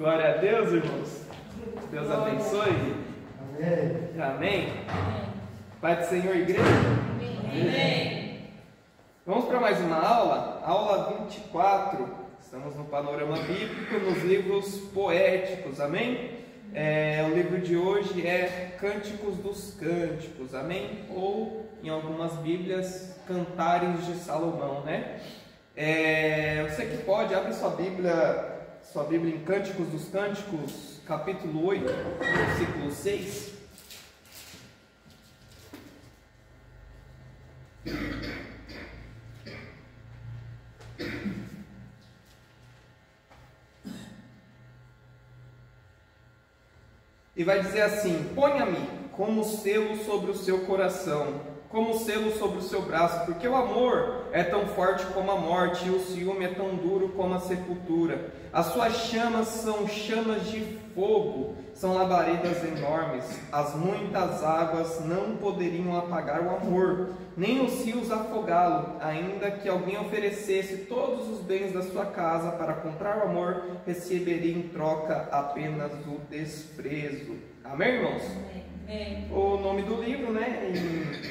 Glória a Deus, irmãos. Deus abençoe. Amém. Amém. Pai do Senhor, igreja. Amém. Vamos para mais uma aula 24. Estamos no panorama bíblico, nos livros poéticos, amém? O livro de hoje é Cânticos dos Cânticos, amém? Ou, em algumas bíblias, Cantares de Salomão, né? Você que pode, abre sua Bíblia em Cânticos dos Cânticos, capítulo 8, versículo 6. E vai dizer assim: ponha-me como selo sobre o seu coração, como selo sobre o seu braço, porque o amor é tão forte como a morte, e o ciúme é tão duro como a sepultura. As suas chamas são chamas de fogo, são labaredas enormes. As muitas águas não poderiam apagar o amor, nem os rios afogá-lo. Ainda que alguém oferecesse todos os bens da sua casa para comprar o amor, receberia em troca apenas o desprezo. Amém, irmãos? Amém. O nome do livro, né,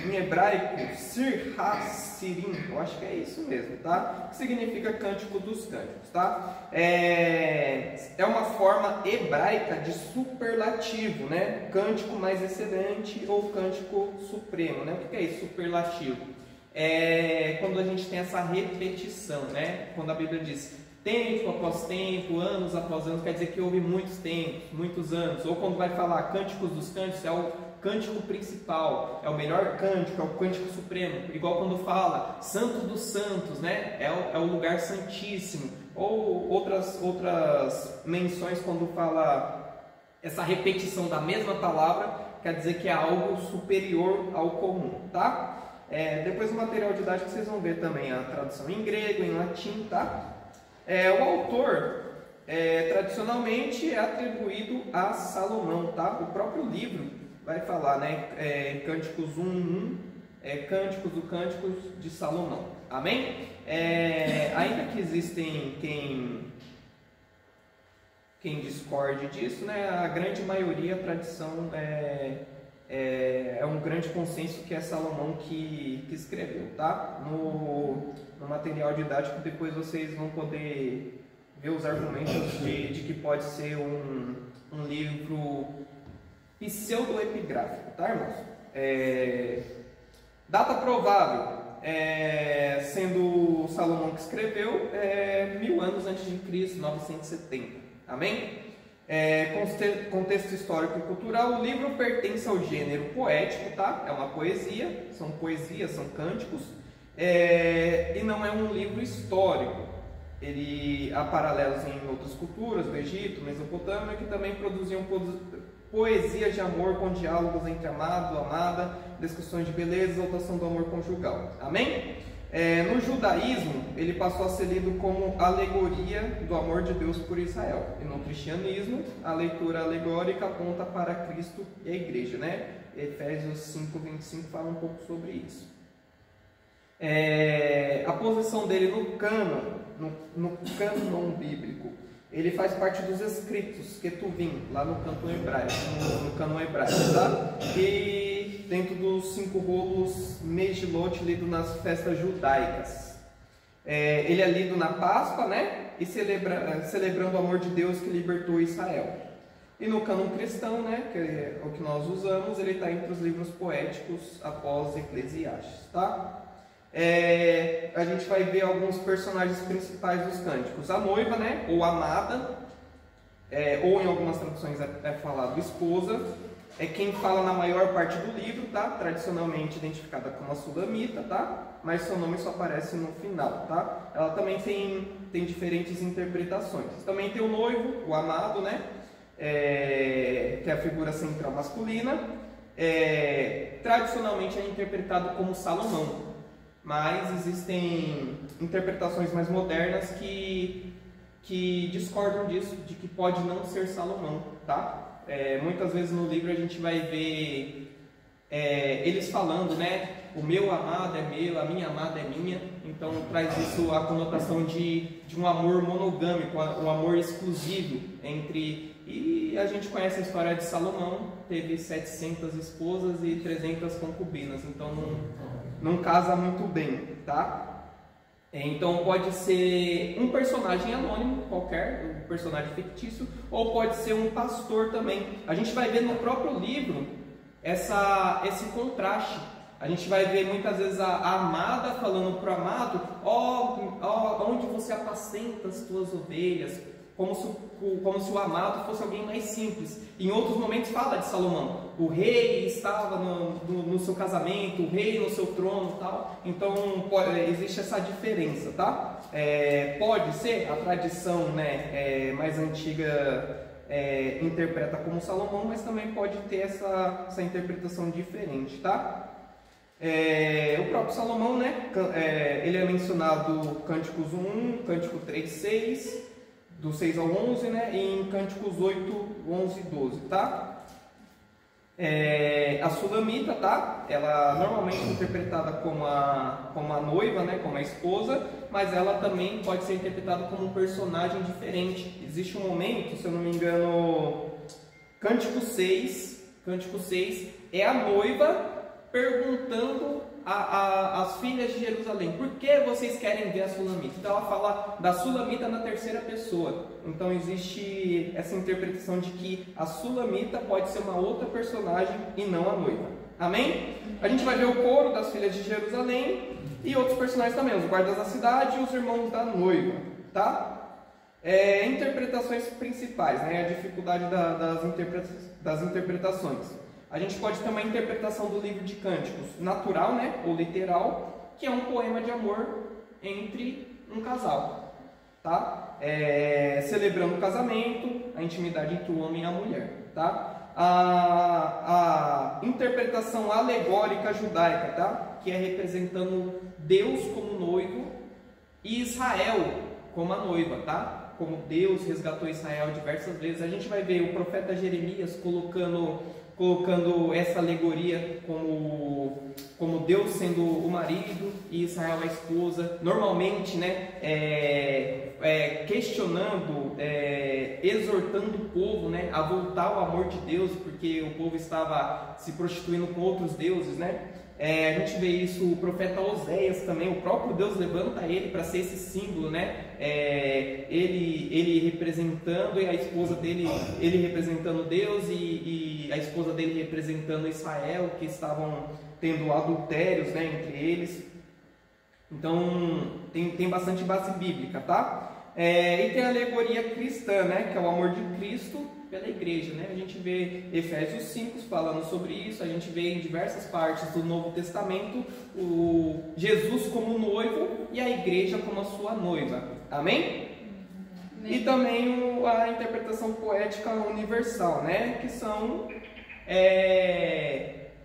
em hebraico, Sir Ha-Sirim, eu acho que é isso mesmo, tá? Que significa Cântico dos Cânticos, tá? É uma forma hebraica de superlativo, né? Cântico mais excelente ou cântico supremo, né? O que é isso, superlativo? É quando a gente tem essa repetição, né? Quando a Bíblia diz tempo após tempo, anos após anos, quer dizer que houve muitos tempos, muitos anos. Ou quando vai falar Cânticos dos Cânticos, é o cântico principal, é o melhor cântico, é o cântico supremo. Igual quando fala Santo dos Santos, né? É o lugar santíssimo. Ou outras menções quando fala essa repetição da mesma palavra, quer dizer que é algo superior ao comum, tá? Depois no material didático vocês vão ver também a tradução em grego, em latim, tá? O autor, tradicionalmente, é atribuído a Salomão, tá? O próprio livro vai falar, né? Cânticos 1:1, Cânticos do Cânticos de Salomão. Amém? Ainda que existem quem discorde disso, né? A grande maioria, a tradição é um grande consenso que é Salomão que escreveu, tá? No material didático depois vocês vão poder ver os argumentos de que pode ser um livro pseudoepigráfico, tá, irmãos? Data provável, sendo Salomão que escreveu, 1000 anos antes de Cristo, 970, amém? Contexto histórico e cultural, o livro pertence ao gênero poético, tá? É uma poesia, são cânticos, e não é um livro histórico. Ele há paralelos em outras culturas, do Egito, Mesopotâmia, que também produziam poesias de amor com diálogos entre amado, amada, discussões de beleza, exaltação do amor conjugal. Amém? No judaísmo, ele passou a ser lido como alegoria do amor de Deus por Israel. E no cristianismo, a leitura alegórica aponta para Cristo e a igreja, né? Efésios 5:25 fala um pouco sobre isso. A posição dele no cânon bíblico, ele faz parte dos escritos, Ketuvim, lá no cânon hebraico, tá? E dentro dos 5 rolos Megilot, lido nas festas judaicas. Ele é lido na Páscoa, né? E celebrando o amor de Deus que libertou Israel. E no cânon cristão, né? Que é o que nós usamos, ele está entre os livros poéticos após Eclesiastes, tá? A gente vai ver alguns personagens principais dos cânticos. A noiva, né? Ou amada, ou em algumas traduções é falado esposa. É quem fala na maior parte do livro, tá? Tradicionalmente identificada como a Sulamita, tá? Mas seu nome só aparece no final, tá? Ela também tem diferentes interpretações. Também tem o noivo, o amado, né? Que é a figura central masculina. Tradicionalmente é interpretado como Salomão, mas existem interpretações mais modernas que discordam disso, de que pode não ser Salomão, tá? Muitas vezes no livro a gente vai ver eles falando, né? O meu amado é meu, a minha amada é minha. Então traz isso a conotação de um amor monogâmico, um amor exclusivo entre... E a gente conhece a história de Salomão, teve 700 esposas e 300 concubinas, então não casa muito bem, tá? Então pode ser um personagem anônimo qualquer, um personagem fictício, ou pode ser um pastor também. A gente vai ver no próprio livro esse contraste. A gente vai ver muitas vezes a amada falando para o amado: onde você apacenta as tuas ovelhas, como se o amado fosse alguém mais simples. Em outros momentos fala de Salomão: o rei estava no seu casamento, o rei no seu trono, tal. Então existe essa diferença, tá? Pode ser a tradição, né, mais antiga interpreta como Salomão, mas também pode ter essa interpretação diferente, tá? O próprio Salomão, né, ele é mencionado Cânticos 1, Cântico 3, 6, do 6 ao 11, né, e em Cânticos 8, 11 e 12, tá? A Sulamita, tá? Ela normalmente é interpretada como a noiva, né, como a esposa, mas ela também pode ser interpretada como um personagem diferente. Existe um momento, se eu não me engano, Cântico 6 é a noiva perguntando às filhas de Jerusalém: por que vocês querem ver a Sulamita? Então ela fala da Sulamita na terceira pessoa. Então existe essa interpretação de que a Sulamita pode ser uma outra personagem e não a noiva. Amém? A gente vai ver o coro das filhas de Jerusalém e outros personagens também, os guardas da cidade e os irmãos da noiva, tá? Interpretações principais, né? A dificuldade das interpretações. A gente pode ter uma interpretação do livro de Cânticos natural, né, ou literal, que é um poema de amor entre um casal, tá? Celebrando o casamento, a intimidade entre o homem e a mulher, tá? A interpretação alegórica judaica, tá? Que é representando Deus como noivo e Israel como a noiva, tá? Como Deus resgatou Israel diversas vezes. A gente vai ver o profeta Jeremias colocando essa alegoria como Deus sendo o marido e Israel a esposa, normalmente, né, questionando, exortando o povo, né, a voltar ao amor de Deus, porque o povo estava se prostituindo com outros deuses, né? A gente vê isso, o profeta Oséias também, o próprio Deus levanta ele para ser esse símbolo, né? Ele representando, e a esposa dele, ele representando Deus e a esposa dele representando Israel, que estavam tendo adultérios, né, entre eles. Então tem bastante base bíblica, tá? E tem a alegoria cristã, né, que é o amor de Cristo pela igreja, né? A gente vê Efésios 5 falando sobre isso. A gente vê em diversas partes do Novo Testamento o Jesus como noivo e a igreja como a sua noiva. Amém? E também a interpretação poética universal, né? Que são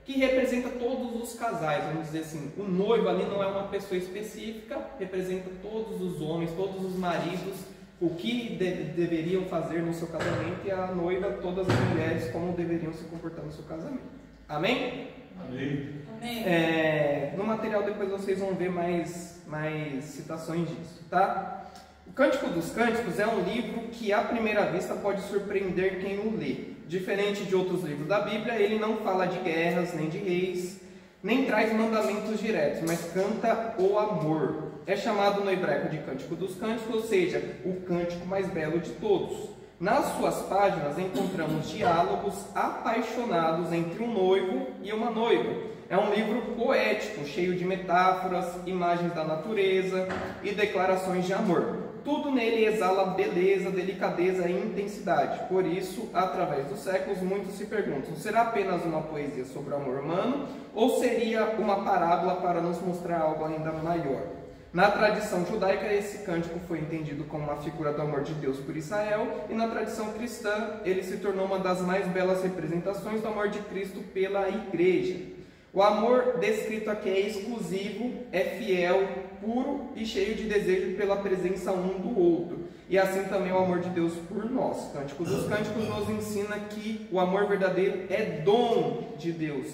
que representa todos os casais, vamos dizer assim. O noivo ali não é uma pessoa específica, representa todos os homens, todos os maridos, o que deveriam fazer no seu casamento, e a noiva, todas as mulheres, como deveriam se comportar no seu casamento. Amém? Amém. No material depois vocês vão ver mais citações disso, tá? O Cântico dos Cânticos é um livro que à primeira vista pode surpreender quem o lê. Diferente de outros livros da Bíblia, ele não fala de guerras, nem de reis, nem traz mandamentos diretos, mas canta o amor. É chamado no hebraico de Cântico dos Cânticos, ou seja, o cântico mais belo de todos. Nas suas páginas encontramos diálogos apaixonados entre um noivo e uma noiva. É um livro poético, cheio de metáforas, imagens da natureza e declarações de amor. Tudo nele exala beleza, delicadeza e intensidade. Por isso, através dos séculos, muitos se perguntam: será apenas uma poesia sobre o amor humano ou seria uma parábola para nos mostrar algo ainda maior? Na tradição judaica, esse cântico foi entendido como uma figura do amor de Deus por Israel, e na tradição cristã, ele se tornou uma das mais belas representações do amor de Cristo pela igreja. O amor descrito aqui é exclusivo, é fiel, puro e cheio de desejo pela presença um do outro. E assim também o amor de Deus por nós. Cântico dos Cânticos nos ensina que o amor verdadeiro é dom de Deus.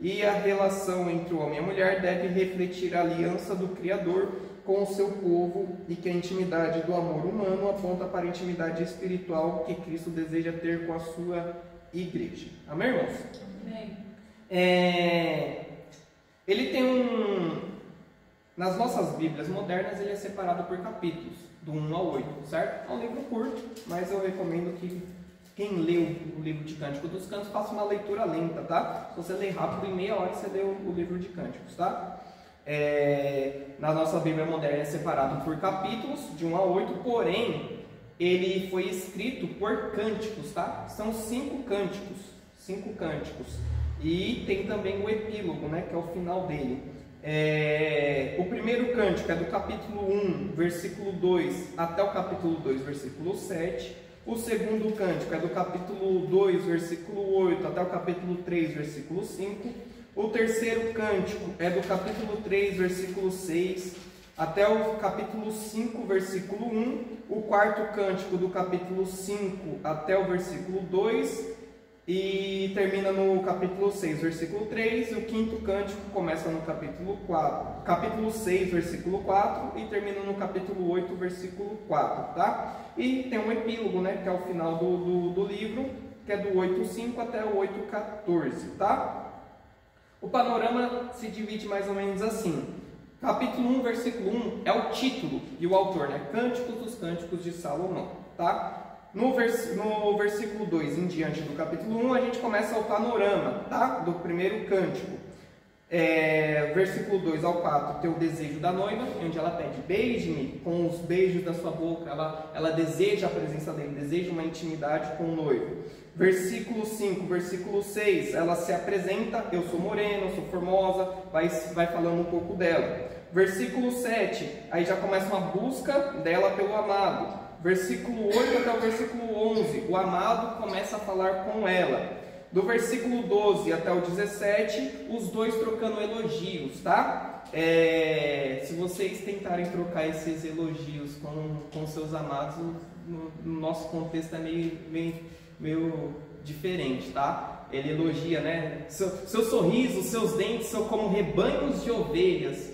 E a relação entre o homem e a mulher deve refletir a aliança do Criador com o seu povo e que a intimidade do amor humano aponta para a intimidade espiritual que Cristo deseja ter com a sua igreja. Amém, irmãos? Amém. Ele tem nas nossas Bíblias modernas, ele é separado por capítulos, do 1 ao 8, certo? É um livro curto, mas eu recomendo que quem leu o livro de Cânticos dos Cantos faça uma leitura lenta, tá? Se você ler rápido, em meia hora você lê o livro de Cânticos, tá? Na nossa Bíblia moderna é separado por capítulos, de 1 a 8, porém, ele foi escrito por cânticos, tá? São 5 cânticos. E tem também o epílogo, né, que é o final dele. O primeiro cântico é do capítulo 1, versículo 2, até o capítulo 2, versículo 7. O segundo cântico é do capítulo 2, versículo 8, até o capítulo 3, versículo 5. O terceiro cântico é do capítulo 3, versículo 6, até o capítulo 5, versículo 1. O quarto cântico do capítulo 5 até o versículo 2. E termina no capítulo 6, versículo 3. E o quinto cântico começa no capítulo 6, versículo 4, e termina no capítulo 8, versículo 4, tá? E tem um epílogo, né, que é o final do livro, que é do 8:5 até o 8:14, tá? O panorama se divide mais ou menos assim. Capítulo 1, versículo 1 é o título e o autor, né? Cânticos dos Cânticos de Salomão, tá? No versículo 2 em diante do capítulo 1, a gente começa o panorama, tá? Do primeiro cântico. Versículo 2 ao 4 tem o desejo da noiva, onde ela pede: beije-me com os beijos da sua boca. Ela deseja a presença dele, deseja uma intimidade com o noivo. Versículo 5, versículo 6, ela se apresenta: eu sou morena, eu sou formosa, vai falando um pouco dela. Versículo 7, aí já começa uma busca dela pelo amado. Versículo 8 até o versículo 11, o amado começa a falar com ela. Do versículo 12 até o 17, os dois trocando elogios, tá? Se vocês tentarem trocar esses elogios com seus amados, no nosso contexto é meio diferente, tá? Ele elogia, né? Seu sorriso, seus dentes são como rebanhos de ovelhas.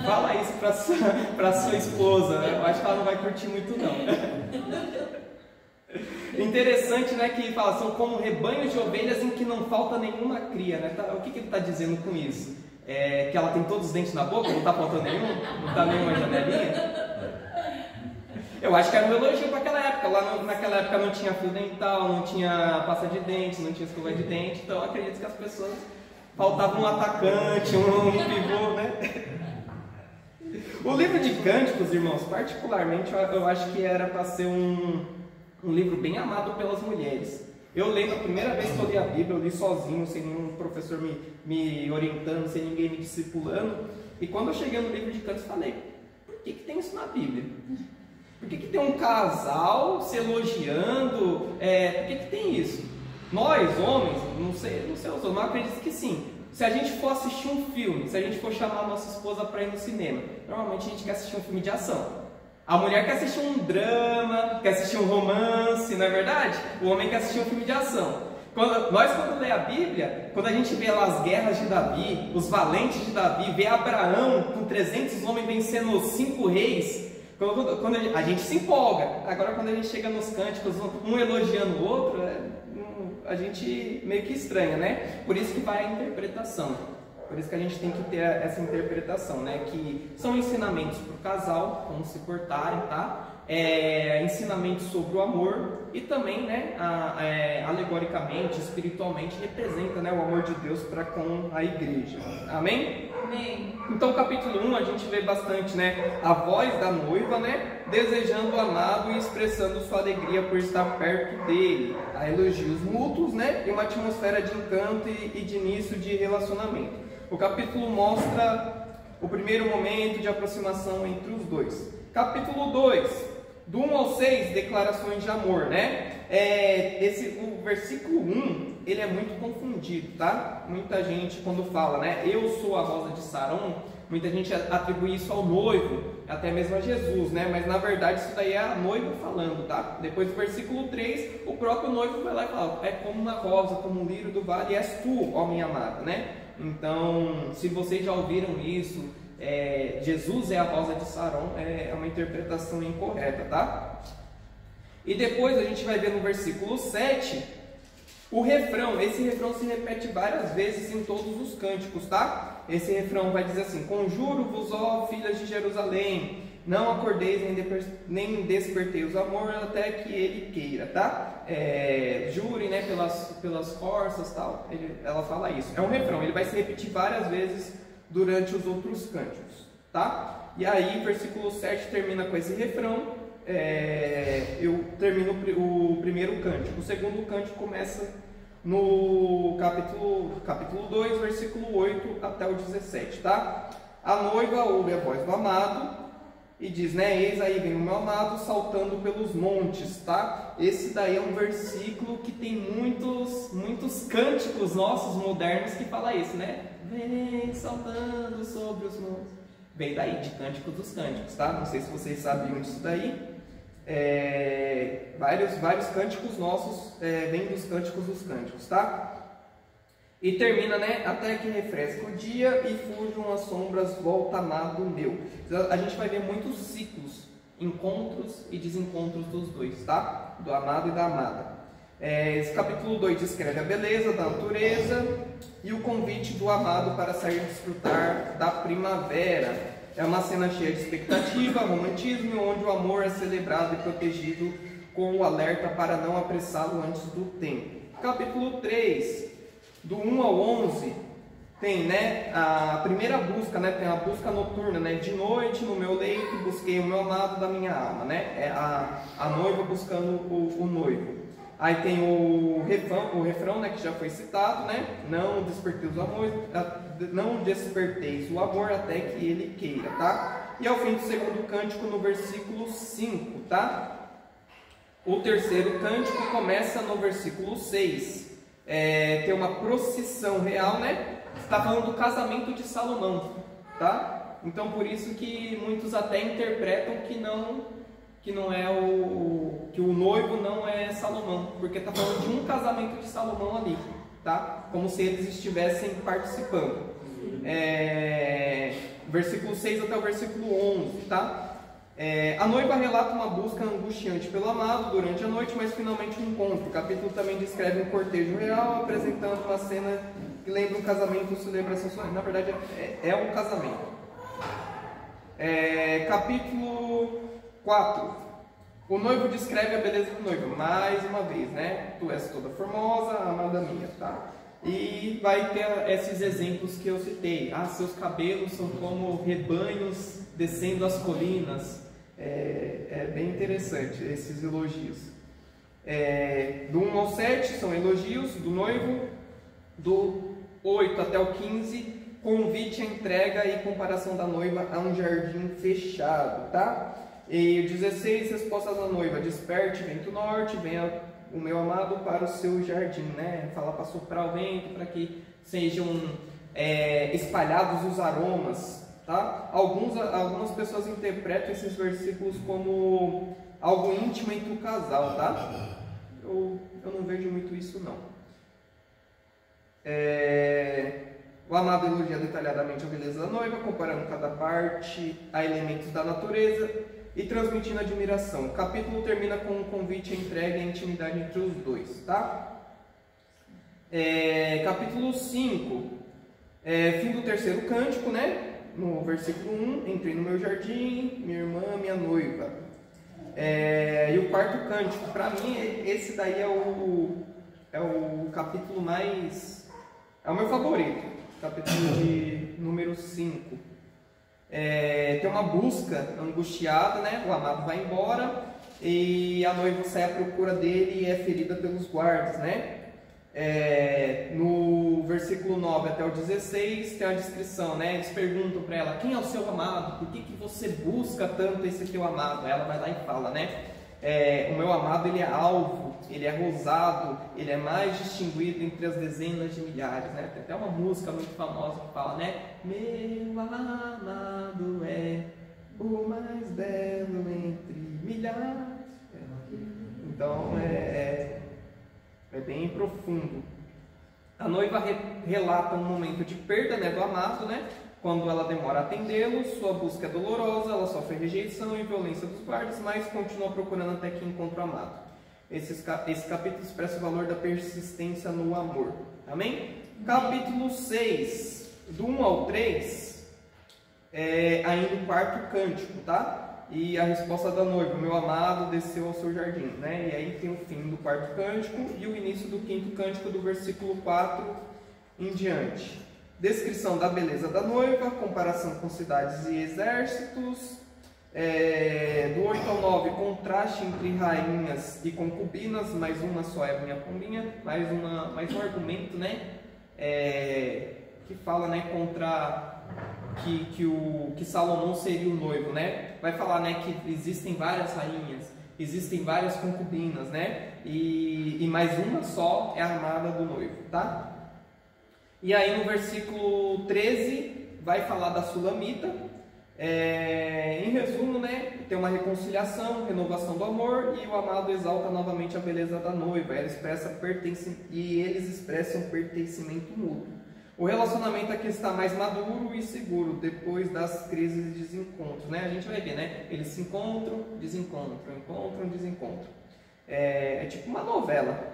Fala isso para sua esposa, né? Eu acho que ela não vai curtir muito não. Interessante, né, que fala, são como rebanhos de ovelhas em que não falta nenhuma cria, né? O que ele está dizendo com isso? Que ela tem todos os dentes na boca, não está faltando nenhum? Não está nenhuma janelinha? Eu acho que era um elogio para aquela época. Naquela época não tinha fio dental, não tinha pasta de dente, não tinha escova de dente. Então eu acredito que as pessoas... faltava um atacante, um pivô, né? O livro de Cânticos, irmãos, particularmente, eu acho que era para ser um livro bem amado pelas mulheres. Eu lembro a primeira vez que eu li a Bíblia, eu li sozinho, sem nenhum professor me orientando, sem ninguém me discipulando. E quando eu cheguei no livro de Cânticos, falei: por que tem isso na Bíblia? Por que tem um casal se elogiando? Por que tem isso? Nós, homens, não sei os outros, mas acredito que sim. Se a gente for assistir um filme, se a gente for chamar a nossa esposa para ir no cinema, normalmente a gente quer assistir um filme de ação. A mulher quer assistir um drama, quer assistir um romance, não é verdade? O homem quer assistir um filme de ação. Quando lê a Bíblia, quando a gente vê lá as guerras de Davi, os valentes de Davi, vê Abraão com 300 homens vencendo 5 reis, quando a gente se empolga. Agora quando a gente chega nos cânticos, um elogiando o outro, a gente meio que estranha, né? Por isso que vai a interpretação. Por isso que a gente tem que ter essa interpretação, né? Que são ensinamentos para o casal, como se portarem, tá? Ensinamentos sobre o amor e também, né? Alegoricamente, espiritualmente, representa, né, o amor de Deus para com a igreja. Amém? Amém. Então, capítulo 1, a gente vê bastante, né? A voz da noiva, né? Desejando o amado e expressando sua alegria por estar perto dele. Há elogios mútuos, né? E uma atmosfera de encanto e de início de relacionamento. O capítulo mostra o primeiro momento de aproximação entre os dois. Capítulo 2, do 1 ao 6, declarações de amor, né? O versículo 1, ele é muito confundido, tá? Muita gente quando fala, né? Eu sou a rosa de Saron, muita gente atribui isso ao noivo, até mesmo a Jesus, né? Mas na verdade isso daí é a noiva falando, tá? Depois do versículo 3, o próprio noivo vai lá e fala: é como uma rosa, como um lírio do vale, és tu, ó minha amada, né? Então, se vocês já ouviram isso, Jesus é a rosa de Saron, é uma interpretação incorreta, tá? E depois a gente vai ver no versículo 7 o refrão. Esse refrão se repete várias vezes em todos os cânticos, tá? Esse refrão vai dizer assim: conjuro-vos, ó filhas de Jerusalém, não acordeis nem desperteis o amor até que ele queira, tá? Jure, né, pelas forças, tal. Ela fala isso. É um refrão, ele vai se repetir várias vezes durante os outros cânticos, tá? E aí, versículo 7 termina com esse refrão. Eu termino o primeiro cântico. O segundo cântico começa no capítulo 2, versículo 8 até o 17, tá? A noiva ouve a voz do amado e diz, né, eis aí vem o meu amado saltando pelos montes, tá? Esse daí é um versículo que tem muitos cânticos nossos modernos que fala isso, né? Vem saltando sobre os montes. Vem daí, de Cântico dos Cânticos, tá? Não sei se vocês sabiam disso daí. Vários cânticos nossos vêm dos Cânticos dos Cânticos, tá? E termina, né? Até que refresca o dia e fujam as sombras, volta amado meu. A gente vai ver muitos ciclos, encontros e desencontros dos dois, tá? Do amado e da amada. Esse capítulo 2 descreve a beleza da natureza e o convite do amado para sair desfrutar da primavera. É uma cena cheia de expectativa, romantismo, onde o amor é celebrado e protegido com o alerta para não apressá-lo antes do tempo. Capítulo 3, do 1 ao 11, tem, né, a primeira busca, né, tem a busca noturna, né, de noite no meu leito busquei o meu amado da minha alma, né, é a noiva buscando o noivo. Aí tem o refrão, né, que já foi citado, né, não desperteis o amor até que ele queira, tá? E ao fim do segundo cântico, no versículo 5, tá? O terceiro cântico começa no versículo 6. Tem uma procissão real, né? Está falando do casamento de Salomão, tá? Então por isso que muitos até interpretam que o noivo não é Salomão, porque está falando de um casamento de Salomão ali, tá? Como se eles estivessem participando. Versículo 6 até o versículo 11, tá? A noiva relata uma busca angustiante pelo amado durante a noite, mas finalmente um encontro. O capítulo também descreve um cortejo real, apresentando uma cena que lembra um casamento, celebração. Na verdade, é um casamento. Capítulo 4. O noivo descreve a beleza do noivo, mais uma vez, né? Tu és toda formosa, amada minha, tá? E vai ter esses exemplos que eu citei. Seus cabelos são como rebanhos descendo as colinas. É bem interessante esses elogios. Do 1 ao 7 são elogios do noivo. Do 8 até o 15, convite, entrega e comparação da noiva a um jardim fechado, tá? E o 16, respostas da noiva: desperte, vento norte, venha o meu amado para o seu jardim, né? Fala para soprar o vento, para que sejam espalhados os aromas, tá? Algumas pessoas interpretam esses versículos como algo íntimo entre o casal, tá? Eu não vejo muito isso, não. O amado elogia detalhadamente a beleza da noiva, comparando cada parte a elementos da natureza e transmitindo admiração. O capítulo termina com um convite, entrega e a intimidade entre os dois, tá? Capítulo 5, fim do terceiro cântico, né? No versículo 1, entrei no meu jardim, minha irmã, minha noiva. E o quarto cântico, para mim, esse daí é o capítulo mais... é o meu favorito, capítulo de número 5. Tem uma busca angustiada, né? O amado vai embora e a noiva sai à procura dele e é ferida pelos guardas, né? No versículo 9 até o 16 tem a descrição, né? Eles perguntam para ela: quem é o seu amado? Por que você busca tanto esse teu amado? Ela vai lá e fala, né? O meu amado, ele é alvo, ele é rosado, ele é mais distinguido entre as dezenas de milhares, né? Tem até uma música muito famosa que fala, né? Meu amado é o mais belo entre milhares. Então é bem profundo. A noiva relata um momento de perda, né, do amado, né? Quando ela demora a atendê-lo, sua busca é dolorosa, ela sofre rejeição e violência dos guardas, mas continua procurando até que encontre o amado. Esse capítulo expressa o valor da persistência no amor. Amém? Capítulo 6, do 1 ao 3, ainda o quarto cântico, tá? E a resposta da noiva, meu amado desceu ao seu jardim, né? E aí tem o fim do quarto cântico e o início do quinto cântico, do versículo 4 em diante. Descrição da beleza da noiva, comparação com cidades e exércitos. Do 8 ao 9, contraste entre rainhas e concubinas, mais uma só é minha pombinha, mais um argumento, né? Que fala, né, contra que Salomão seria o noivo, né? Vai falar, né, que existem várias rainhas, existem várias concubinas, né? E mais uma só é a amada do noivo, tá? E aí no versículo 13 vai falar da Sulamita. Em resumo, né, tem uma reconciliação, renovação do amor, e o amado exalta novamente a beleza da noiva. Eles expressam pertencimento mútuo. O relacionamento aqui está mais maduro e seguro depois das crises e desencontros, né? A gente vai ver, né? Eles se encontram, desencontram, encontram, desencontram. É tipo uma novela.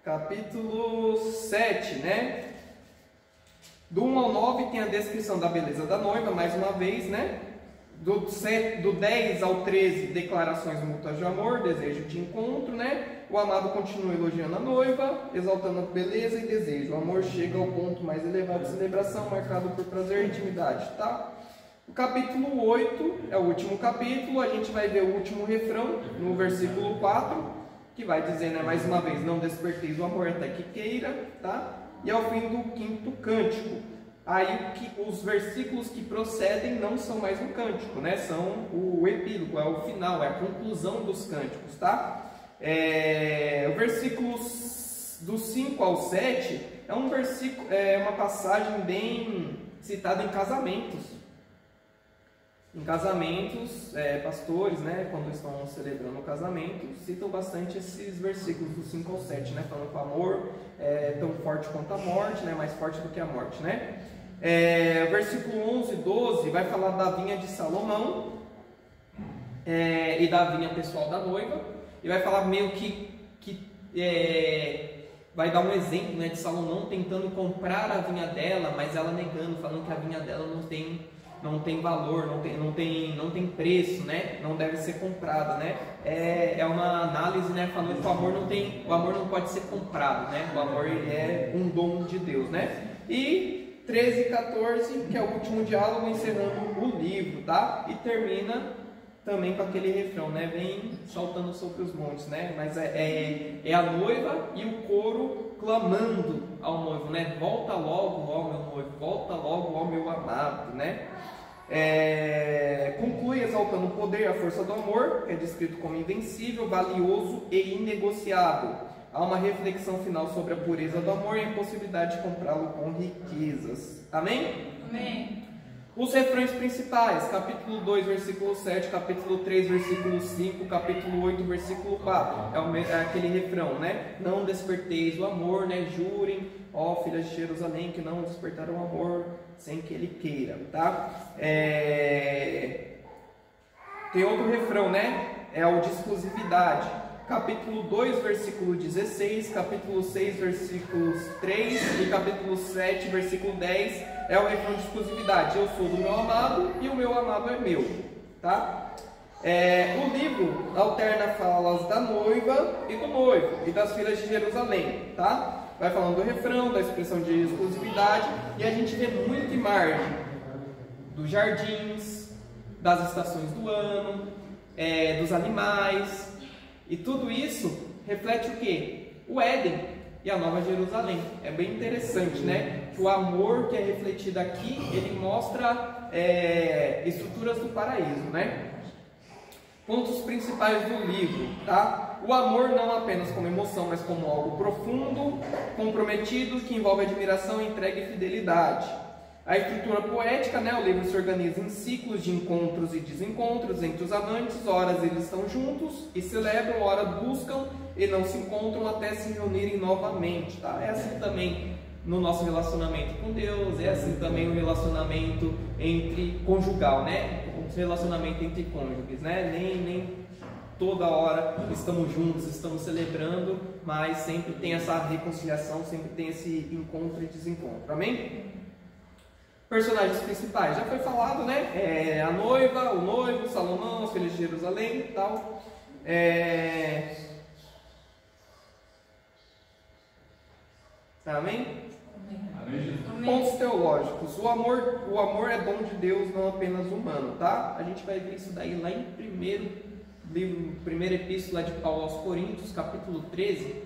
Capítulo 7, né? Do 1 ao 9 tem a descrição da beleza da noiva, mais uma vez, né? Do 10 ao 13, declarações mútuas de amor, desejo de encontro, né? O amado continua elogiando a noiva, exaltando a beleza e desejo. O amor chega ao ponto mais elevado de celebração, marcado por prazer e intimidade, tá? O capítulo 8 é o último capítulo, a gente vai ver o último refrão, no versículo 4, que vai dizer, né, mais uma vez, não desperteis o amor até que queira, tá? E ao fim do quinto cântico. Aí os versículos que procedem não são mais um cântico, né? São o epílogo, é o final, é a conclusão dos cânticos, tá? O versículo do 5 ao 7 é um versículo, uma passagem bem citada em casamentos. Em casamentos, pastores, né, quando estão celebrando o casamento, citam bastante esses versículos do 5 ao 7, né? Falando que o amor é tão forte quanto a morte, né? Mais forte do que a morte, né? O versículo 11 e 12 vai falar da vinha de Salomão e da vinha pessoal da noiva, e vai falar meio que vai dar um exemplo, né, de Salomão tentando comprar a vinha dela, mas ela negando, falando que a vinha dela não tem valor, não tem preço, né? Não deve ser comprada, né? É uma análise, né, falando que o amor não pode ser comprado, né? O amor é um dom de Deus, né? E 13 e 14, que é o último diálogo, encerrando o livro, tá? E termina também com aquele refrão, né? Vem saltando sobre os montes, né? Mas é a noiva e o coro clamando ao noivo, né? Volta logo, ó meu noivo, volta logo, ó meu amado, né? Conclui exaltando o poder e a força do amor, que é descrito como invencível, valioso e inegociável. Há uma reflexão final sobre a pureza do amor e a impossibilidade de comprá-lo com riquezas. Amém? Amém. Os refrões principais, capítulo 2, versículo 7, capítulo 3, versículo 5, capítulo 8, versículo 4. É aquele refrão, né? Não desperteis o amor, né? Jurem, ó filhas de Jerusalém, que não despertaram o amor sem que ele queira, tá? Tem outro refrão, né? É o de exclusividade. Capítulo 2, versículo 16, capítulo 6, versículos 3 e capítulo 7, versículo 10 é o refrão de exclusividade. Eu sou do meu amado e o meu amado é meu, tá? O livro alterna falas da noiva e do noivo e das filhas de Jerusalém, tá? Vai falando do refrão, da expressão de exclusividade, e a gente vê muita imagem dos jardins, das estações do ano, dos animais. E tudo isso reflete o quê? O Éden e a Nova Jerusalém. É bem interessante, né? Que o amor que é refletido aqui, ele mostra estruturas do paraíso, né? Pontos principais do livro, tá? O amor não apenas como emoção, mas como algo profundo, comprometido, que envolve admiração, entrega e fidelidade. A estrutura poética, né? O livro se organiza em ciclos de encontros e desencontros entre os amantes. Horas eles estão juntos e celebram, ora buscam e não se encontram até se reunirem novamente, tá? É assim também no nosso relacionamento com Deus, é assim também no relacionamento entre conjugal, né? O relacionamento entre cônjuges, né? Nem toda hora estamos juntos, estamos celebrando, mas sempre tem essa reconciliação, sempre tem esse encontro e desencontro, amém? Personagens principais, já foi falado, né? A noiva, o noivo, Salomão, os filhos de Jerusalém e tal. Amém? Amém. Pontos teológicos. O amor é dom de Deus, não apenas humano, tá? A gente vai ver isso daí lá em primeira epístola de Paulo aos Coríntios, capítulo 13.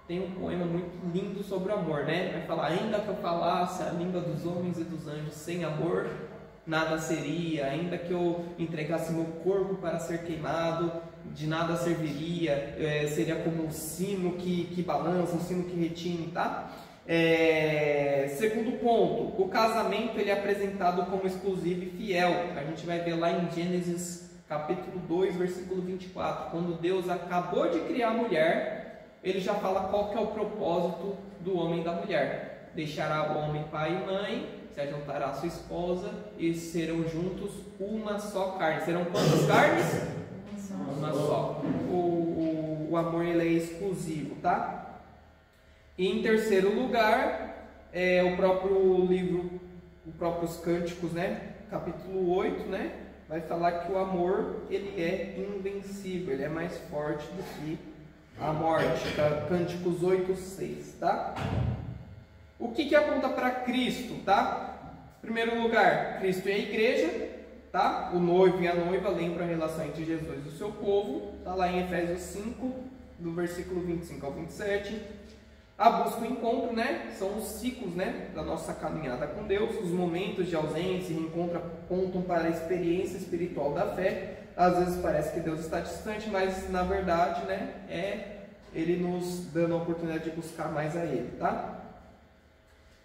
Tem um poema muito lindo sobre o amor, né? Vai falar: ainda que eu falasse a língua dos homens e dos anjos, sem amor nada seria. Ainda que eu entregasse meu corpo para ser queimado, de nada serviria. Seria como um sino que balança, um sino que retine, tá? Segundo ponto, o casamento ele é apresentado como exclusivo e fiel. A gente vai ver lá em Gênesis capítulo 2, versículo 24. Quando Deus acabou de criar a mulher, ele já fala qual que é o propósito do homem e da mulher. Deixará o homem pai e mãe, se ajuntará a sua esposa e serão juntos uma só carne. Serão quantas carnes? Uma só. O amor ele é exclusivo, tá? E em terceiro lugar, o próprio livro, os próprios Cânticos, né? Capítulo 8, né? Vai falar que o amor ele é invencível, ele é mais forte do que a morte, tá? Cânticos 8:6, tá? O que aponta para Cristo, tá? Em primeiro lugar, Cristo é a igreja, tá? O noivo e a noiva lembram a relação entre Jesus e o seu povo, tá lá em Efésios 5, do versículo 25 ao 27. A busca e o encontro, né? São os ciclos, né? Da nossa caminhada com Deus. Os momentos de ausência e reencontro apontam para a experiência espiritual da fé. Às vezes parece que Deus está distante, mas na verdade, né? Ele nos dando a oportunidade de buscar mais a Ele, tá?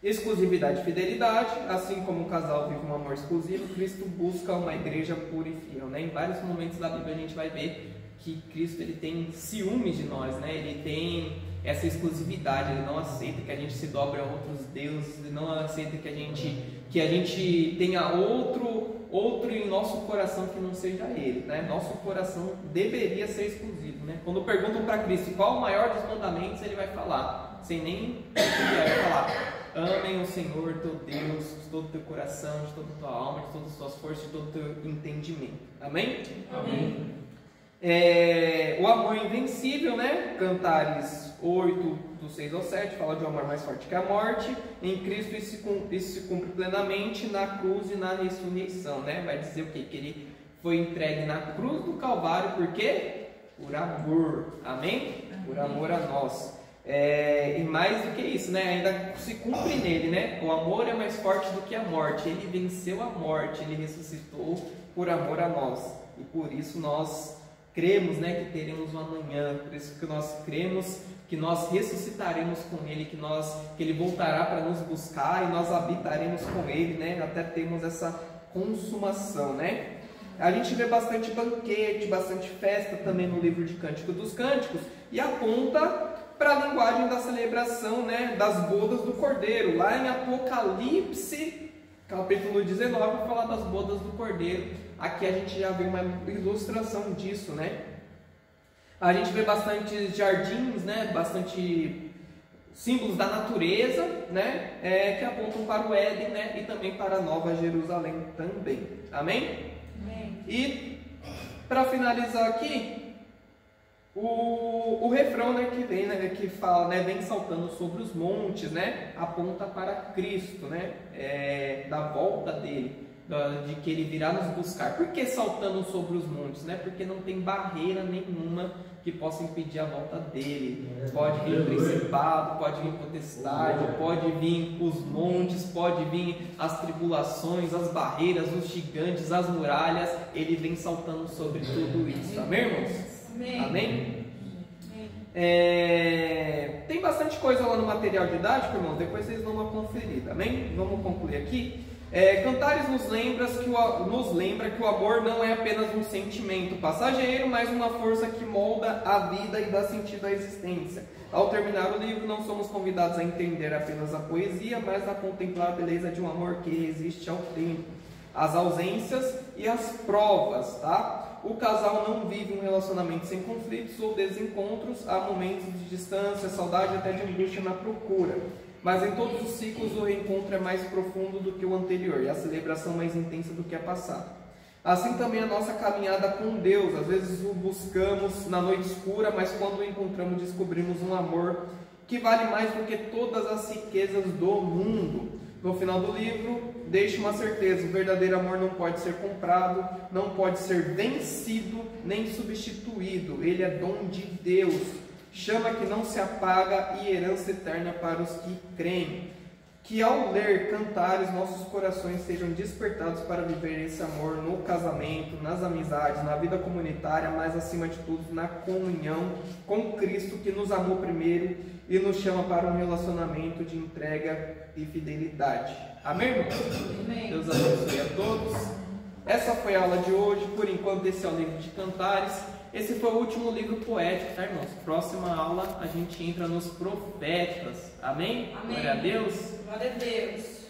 Exclusividade e fidelidade. Assim como um casal vive um amor exclusivo, Cristo busca uma igreja pura e fiel, né? Em vários momentos da Bíblia a gente vai ver que Cristo ele tem ciúmes de nós, né? Ele tem essa exclusividade, ele não aceita que a gente se dobre a outros deuses, ele não aceita que a gente tenha outro em nosso coração que não seja ele, né? Nosso coração deveria ser exclusivo, né? Quando perguntam para Cristo qual o maior dos mandamentos, ele vai falar, sem nem vai falar: amem o Senhor teu Deus de todo o teu coração, de toda a tua alma, de todas as tuas forças, de todo o teu entendimento. Amém? Amém. O amor invencível, né? Cantares 8, do 6 ao 7, fala de um amor mais forte que a morte. Em Cristo isso se cumpre plenamente na cruz e na ressurreição, né? Vai dizer o quê? Que ele foi entregue na cruz do Calvário, por quê? Por amor, amém? Por amor a nós. E mais do que isso, né? Ainda se cumpre nele, né? O amor é mais forte do que a morte. Ele venceu a morte, ele ressuscitou por amor a nós. E por isso nós cremos, né, que teremos um amanhã, por isso que nós cremos que nós ressuscitaremos com Ele, que Ele voltará para nos buscar e nós habitaremos com Ele, né, até termos essa consumação, né. A gente vê bastante banquete, bastante festa também no livro de Cântico dos Cânticos e aponta para a linguagem da celebração, né, das bodas do Cordeiro. Lá em Apocalipse, capítulo 19, vai falar das bodas do Cordeiro. Aqui a gente já vê uma ilustração disso, né? A gente vê bastante jardins, né? Bastante símbolos da natureza, né? Que apontam para o Éden, né? E também para a Nova Jerusalém também. Amém? Amém. E para finalizar aqui, o refrão, né, que vem, né, que fala, né, vem saltando sobre os montes, né? Aponta para Cristo, né? Da volta dele. de que Ele virá nos buscar. Por que saltando sobre os montes? Né? Porque não tem barreira nenhuma que possa impedir a volta dele. Pode vir principado, pode vir potestade, pode vir os montes, pode vir as tribulações, as barreiras, os gigantes, as muralhas. Ele vem saltando sobre tudo isso. Amém, irmãos? Amém? Tem bastante coisa lá no material didático, irmãos. Depois vocês dão uma conferida. Amém? Vamos concluir aqui. Cantares nos lembra que o amor não é apenas um sentimento passageiro, mas uma força que molda a vida e dá sentido à existência. Ao terminar o livro, não somos convidados a entender apenas a poesia, mas a contemplar a beleza de um amor que resiste ao tempo, às ausências e às provas, tá? O casal não vive um relacionamento sem conflitos ou desencontros, há momentos de distância, saudade, até de angústia na procura. Mas em todos os ciclos o reencontro é mais profundo do que o anterior e a celebração mais intensa do que a passada. Assim também a nossa caminhada com Deus. Às vezes o buscamos na noite escura, mas quando o encontramos descobrimos um amor que vale mais do que todas as riquezas do mundo. No final do livro, deixa uma certeza: o verdadeiro amor não pode ser comprado, não pode ser vencido nem substituído. Ele é dom de Deus, chama que não se apaga e herança eterna para os que creem. Que ao ler Cantares, nossos corações sejam despertados para viver esse amor no casamento, nas amizades, na vida comunitária, mas acima de tudo na comunhão com Cristo, que nos amou primeiro e nos chama para um relacionamento de entrega e fidelidade. Amém, irmãos? Amém. Deus abençoe a todos. Essa foi a aula de hoje. Por enquanto, esse é o livro de Cantares. Esse foi o último livro poético, tá, irmãos? Próxima aula a gente entra nos profetas. Amém? Amém. Glória a Deus. Glória a Deus.